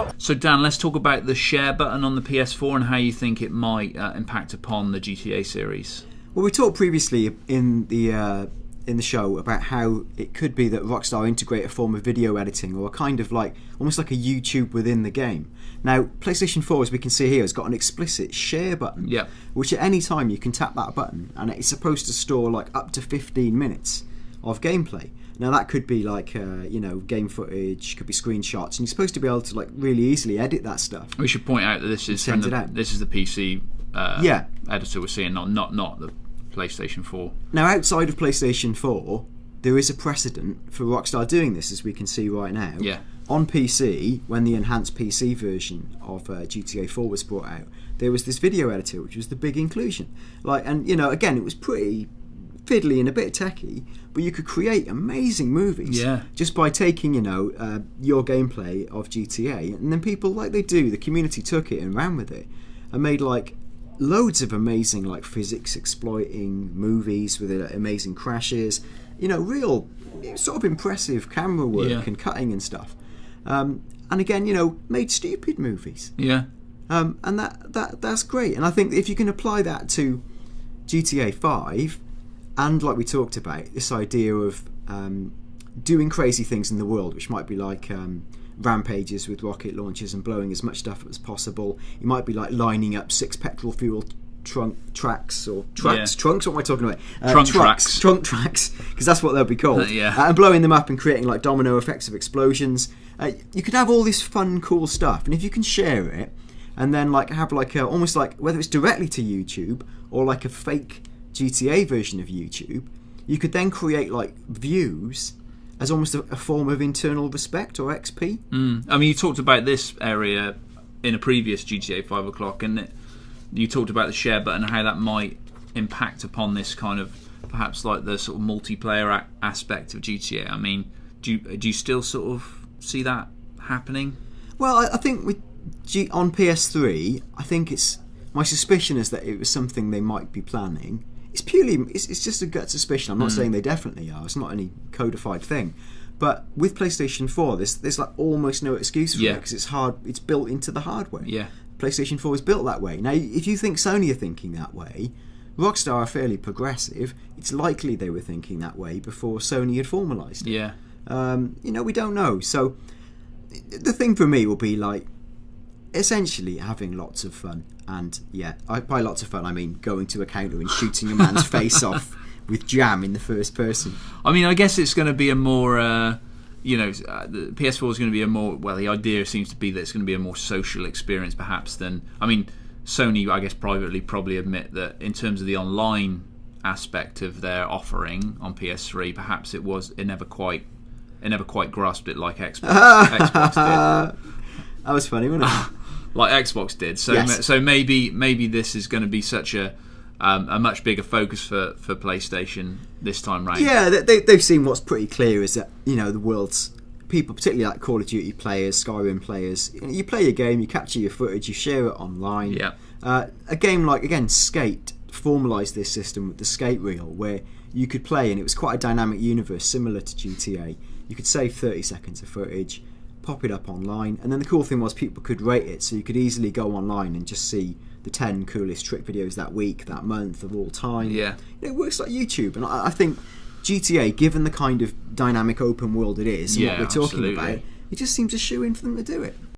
out. So Dan, let's talk about the share button on the PS4 and how you think it might impact upon the GTA series. Well, we talked previously in the show about how it could be that Rockstar integrate a form of video editing or a kind of like almost like a YouTube within the game. Now, PlayStation 4, as we can see here, has got an explicit share button, which at any time you can tap that button, and it's supposed to store like up to 15 minutes of gameplay. Now, that could be like game footage, could be screenshots, and you're supposed to be able to like really easily edit that stuff. We should point out that this is the PC editor we're seeing, not the PlayStation 4. Now, outside of PlayStation 4, there is a precedent for Rockstar doing this, as we can see right now. Yeah. On PC, when the enhanced PC version of GTA 4 was brought out, there was this video editor, which was the big inclusion. Again, it was pretty fiddly and a bit techy, but you could create amazing movies just by taking, your gameplay of GTA, and then people, like they do, the community took it and ran with it and made like loads of amazing like physics exploiting movies with amazing crashes, real sort of impressive camera work and cutting and stuff. And again, made stupid movies. Yeah. And that's great. And I think if you can apply that to GTA 5, and like we talked about, this idea of doing crazy things in the world, which might be like rampages with rocket launchers and blowing as much stuff as possible. You might be like lining up 6 petrol fuel trunks, what am I talking about? Trunk tracks, because that's what they'll be called. And blowing them up and creating like domino effects of explosions. You could have all this fun, cool stuff, and if you can share it, and then like have like almost like whether it's directly to YouTube or like a fake GTA version of YouTube, you could then create like views as almost a form of internal respect or XP. I mean, you talked about this area in a previous GTA 5 o'clock, and you talked about the share button and how that might impact upon this kind of perhaps like the sort of multiplayer aspect of GTA. I mean, do you still sort of see that happening? Well, I think on PS3, I think my suspicion is that it was something they might be planning. It's just a gut suspicion. I'm not saying they definitely are. It's not any codified thing. But with PlayStation 4, there's like almost no excuse for it because it's hard. It's built into the hardware. Yeah. PlayStation 4 is built that way. Now, if you think Sony are thinking that way, Rockstar are fairly progressive. It's likely they were thinking that way before Sony had formalised it. Yeah. We don't know. So the thing for me will be like essentially having lots of fun. And by lots of fun, I mean going to a counter and shooting a man's face off with jam in the first person. I mean, I guess it's going to be a more, the PS4 is going to be a more, well, the idea seems to be that it's going to be a more social experience perhaps than, I mean, Sony, I guess, privately probably admit that in terms of the online aspect of their offering on PS3, perhaps it never quite grasped it like Xbox did. That was funny, wasn't it? Like Xbox did. So yes. So maybe this is going to be such a much bigger focus for PlayStation this time round. Yeah, they've seen what's pretty clear is that the world's people, particularly like Call of Duty players, Skyrim players, you play your game, you capture your footage, you share it online. Yeah. A game like Skate formalised this system with the Skate reel, where you could play, and it was quite a dynamic universe similar to GTA. You could save 30 seconds of footage, pop it up online, and then the cool thing was people could rate it, so you could easily go online and just see the 10 coolest trick videos that week, that month, of all time. Yeah. It works like YouTube, and I think GTA, given the kind of dynamic open world it is and what we're talking about, it just seems a shoe-in for them to do it.